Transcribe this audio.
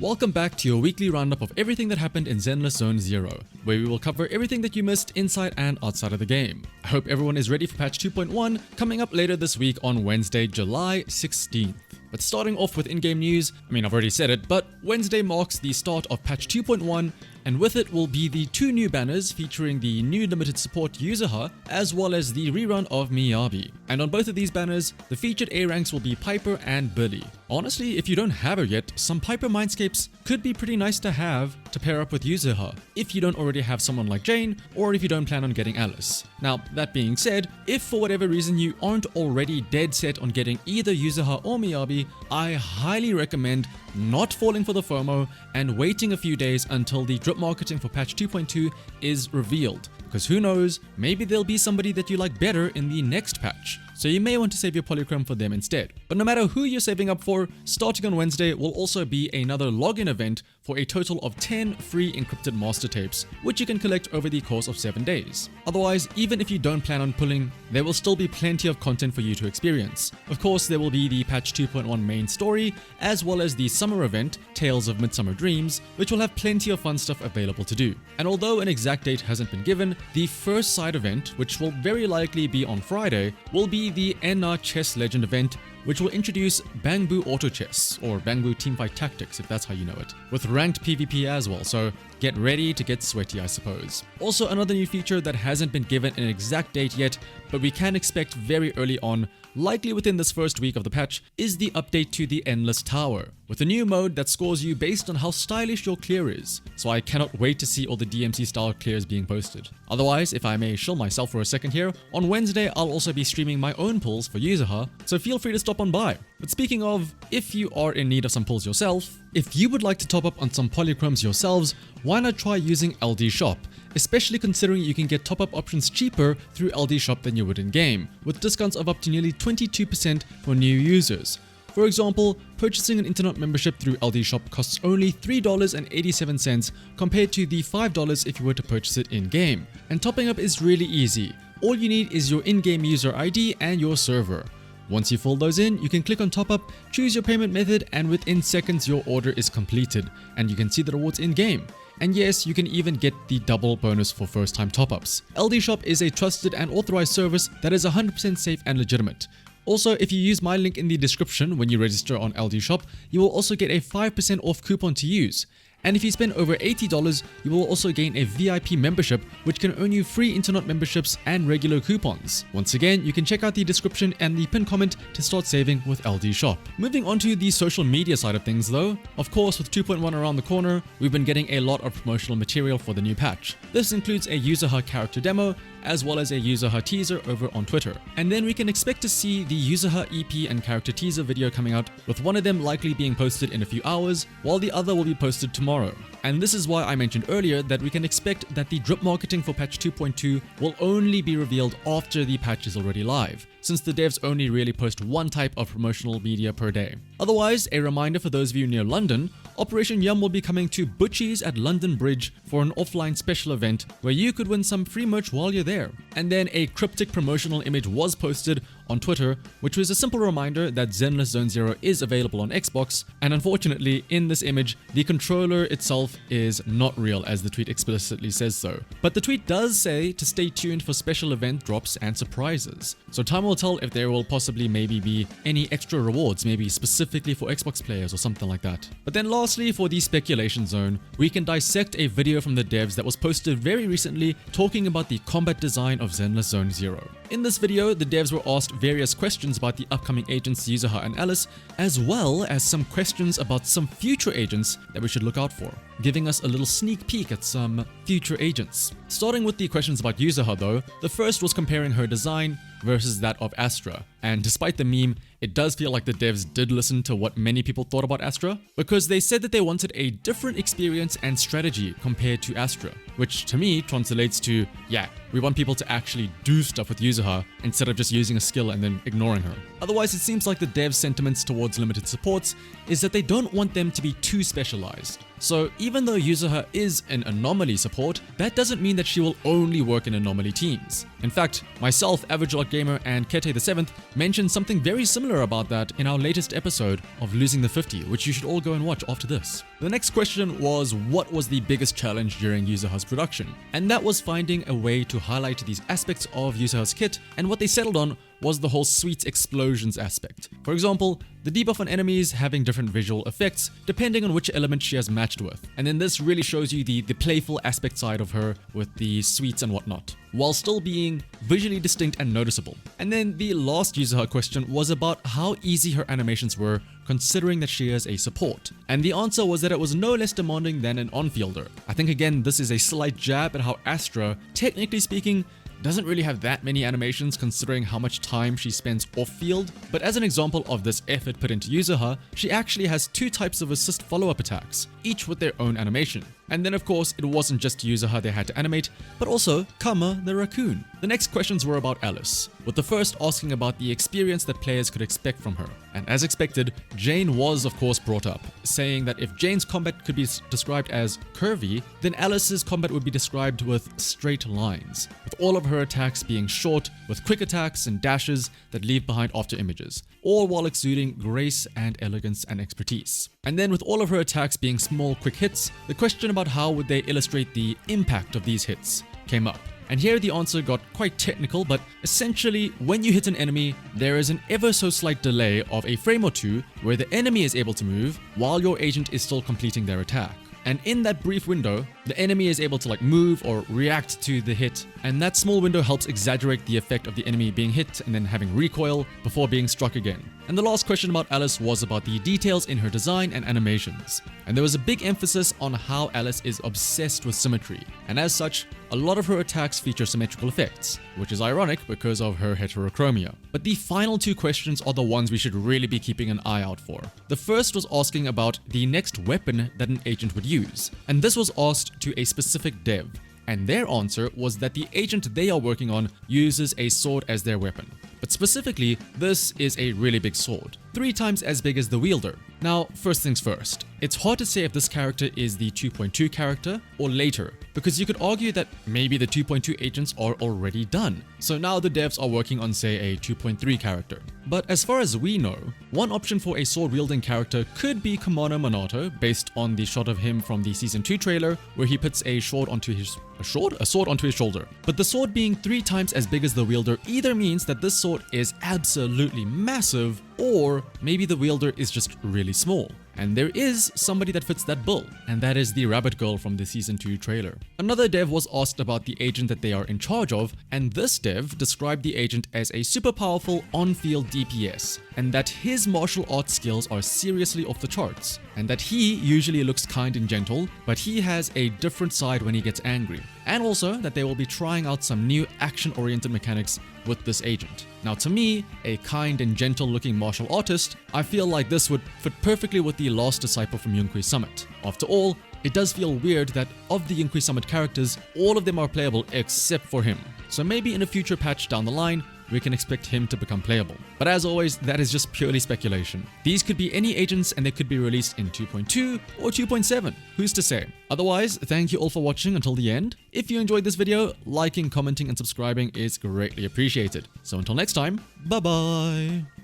Welcome back to your weekly roundup of everything that happened in Zenless Zone Zero, where we will cover everything that you missed inside and outside of the game. I hope everyone is ready for patch 2.1 coming up later this week on Wednesday, July 16th. But starting off with in-game news, I've already said it, but Wednesday marks the start of patch 2.1, and with it will be the two new banners featuring the new limited support Yuzuha as well as the rerun of Miyabi. And on both of these banners, the featured A ranks will be Piper and Billy. Honestly, if you don't have her yet, some Piper mindscapes could be pretty nice to have to pair up with Yuzuha, if you don't already have someone like Jane, or if you don't plan on getting Alice. Now, that being said, if for whatever reason you aren't already dead set on getting either Yuzuha or Miyabi, I highly recommend not falling for the FOMO and waiting a few days until the drip marketing for patch 2.2 is revealed. Because who knows, maybe there'll be somebody that you like better in the next patch. So you may want to save your polychrome for them instead. But no matter who you're saving up for, starting on Wednesday will also be another login event for a total of 10 free encrypted master tapes, which you can collect over the course of 7 days. Otherwise, even if you don't plan on pulling, there will still be plenty of content for you to experience. Of course, there will be the patch 2.1 main story, as well as the summer event, Tales of Midsummer Dreams, which will have plenty of fun stuff available to do. And although an exact date hasn't been given, the first side event, which will very likely be on Friday, will be the NR Chess Legend event, which will introduce Bangbu Auto Chess, or Bangbu Teamfight Tactics if that's how you know it, with ranked PvP as well, so get ready to get sweaty I suppose. Also, another new feature that hasn't been given an exact date yet, but we can expect very early on, likely within this first week of the patch, is the update to the Endless Tower, with a new mode that scores you based on how stylish your clear is, so I cannot wait to see all the DMC style clears being posted. Otherwise, if I may shill myself for a second here, on Wednesday I'll also be streaming my own pulls for Yuzuha, so feel free to stop on by. But speaking of, if you are in need of some pulls yourself, if you would like to top up on some polychromes yourselves, why not try using LD Shop? Especially considering you can get top-up options cheaper through LD Shop than you would in-game, with discounts of up to nearly 22% for new users. For example, purchasing an internet membership through LD Shop costs only $3.87 compared to the $5 if you were to purchase it in-game. And topping up is really easy. All you need is your in-game user ID and your server. Once you fill those in, you can click on top up, choose your payment method, and within seconds your order is completed and you can see the rewards in-game. And yes, you can even get the double bonus for first time top-ups. LD Shop is a trusted and authorized service that is 100% safe and legitimate. Also, if you use my link in the description when you register on LD Shop, you will also get a 5% off coupon to use. And if you spend over $80, you will also gain a VIP membership, which can earn you free internet memberships and regular coupons. Once again, you can check out the description and the pinned comment to start saving with LD Shop. Moving on to the social media side of things though, of course with 2.1 around the corner, we've been getting a lot of promotional material for the new patch. This includes a Yuzuha character demo, as well as a Yuzuha teaser over on Twitter. And then we can expect to see the Yuzuha EP and character teaser video coming out, with one of them likely being posted in a few hours, while the other will be posted tomorrow. And this is why I mentioned earlier that we can expect that the drip marketing for patch 2.2 will only be revealed after the patch is already live, since the devs only really post one type of promotional media per day. Otherwise, a reminder for those of you near London, Operation Yum will be coming to Butchie's at London Bridge for an offline special event where you could win some free merch while you're there. And then a cryptic promotional image was posted on Twitter, which was a simple reminder that Zenless Zone Zero is available on Xbox, and unfortunately in this image, the controller itself is not real as the tweet explicitly says so. But the tweet does say to stay tuned for special event drops and surprises. So time will tell if there will possibly maybe be any extra rewards, maybe specifically for Xbox players or something like that. But then lastly, for the speculation zone, we can dissect a video from the devs that was posted very recently talking about the combat design of Zenless Zone Zero. In this video, the devs were asked various questions about the upcoming agents Yuzuha and Alice, as well as some questions about some future agents that we should look out for, giving us a little sneak peek at some future agents. Starting with the questions about Yuzuha though, the first was comparing her design versus that of Astra, and despite the meme, it does feel like the devs did listen to what many people thought about Astra, because they said that they wanted a different experience and strategy compared to Astra, which to me translates to, yeah, we want people to actually do stuff with Yuzuha instead of just using a skill and then ignoring her. Otherwise, it seems like the devs' sentiments towards limited supports is that they don't want them to be too specialized. So even though Yuzuha is an anomaly support, that doesn't mean that she will only work in anomaly teams. In fact, myself, Average Lot Gamer, and Kete the 7th mentioned something very similar about that in our latest episode of Losing the 50, which you should all go and watch after this. The next question was, what was the biggest challenge during Yuzuha's production? And that was finding a way to highlight these aspects of Yuzuha's kit, and what they settled on was the whole sweet explosions aspect. For example, the debuff on enemies having different visual effects depending on which element she has matched with. And then this really shows you the playful aspect side of her with the sweets and whatnot, while still being visually distinct and noticeable. And then the last Yuzuha question was about how easy her animations were considering that she is a support. And the answer was that it was no less demanding than an on-fielder. I think again this is a slight jab at how Astra, technically speaking, doesn't really have that many animations considering how much time she spends off-field, but as an example of this effort put into Yuzuha, she actually has 2 types of assist follow-up attacks, each with their own animation. And then of course, it wasn't just Yuzuha they had to animate, but also Kama the raccoon. The next questions were about Alice, with the first asking about the experience that players could expect from her. And as expected, Jane was of course brought up, saying that if Jane's combat could be described as curvy, then Alice's combat would be described with straight lines, with all of her attacks being short, with quick attacks and dashes that leave behind after images, all while exuding grace and elegance and expertise. And then with all of her attacks being small, quick hits, the question about how would they illustrate the impact of these hits came up. And here the answer got quite technical, but essentially when you hit an enemy, there is an ever so slight delay of a frame or two where the enemy is able to move while your agent is still completing their attack. And in that brief window, the enemy is able to move or react to the hit, and that small window helps exaggerate the effect of the enemy being hit and then having recoil before being struck again. And the last question about Alice was about the details in her design and animations. And there was a big emphasis on how Alice is obsessed with symmetry, and as such, a lot of her attacks feature symmetrical effects, which is ironic because of her heterochromia. But the final 2 questions are the ones we should really be keeping an eye out for. The first was asking about the next weapon that an agent would use, and this was asked to a specific dev, and their answer was that the agent they are working on uses a sword as their weapon. But specifically, this is a really big sword, 3 times as big as the wielder. Now, first things first, it's hard to say if this character is the 2.2 character or later, because you could argue that maybe the 2.2 agents are already done. So now the devs are working on, say, a 2.3 character. But as far as we know, one option for a sword-wielding character could be Kumano Minato, based on the shot of him from the Season 2 trailer, where he puts a sword onto his shoulder. But the sword being 3 times as big as the wielder either means that this sword is absolutely massive, or maybe the wielder is just really small. And there is somebody that fits that bill, and that is the rabbit girl from the Season 2 trailer. Another dev was asked about the agent that they are in charge of, and this dev described the agent as a super powerful on-field DPS, and that his martial arts skills are seriously off the charts, and that he usually looks kind and gentle, but he has a different side when he gets angry. And also that they will be trying out some new action-oriented mechanics with this agent. Now to me, a kind and gentle looking martial artist, I feel like this would fit perfectly with the last disciple from Yunqui Summit. After all, it does feel weird that of the Yunqui Summit characters, all of them are playable except for him. So maybe in a future patch down the line, we can expect him to become playable. But as always, that is just purely speculation. These could be any agents and they could be released in 2.2 or 2.7. Who's to say? Otherwise, thank you all for watching until the end. If you enjoyed this video, liking, commenting, and subscribing is greatly appreciated. So until next time, bye bye!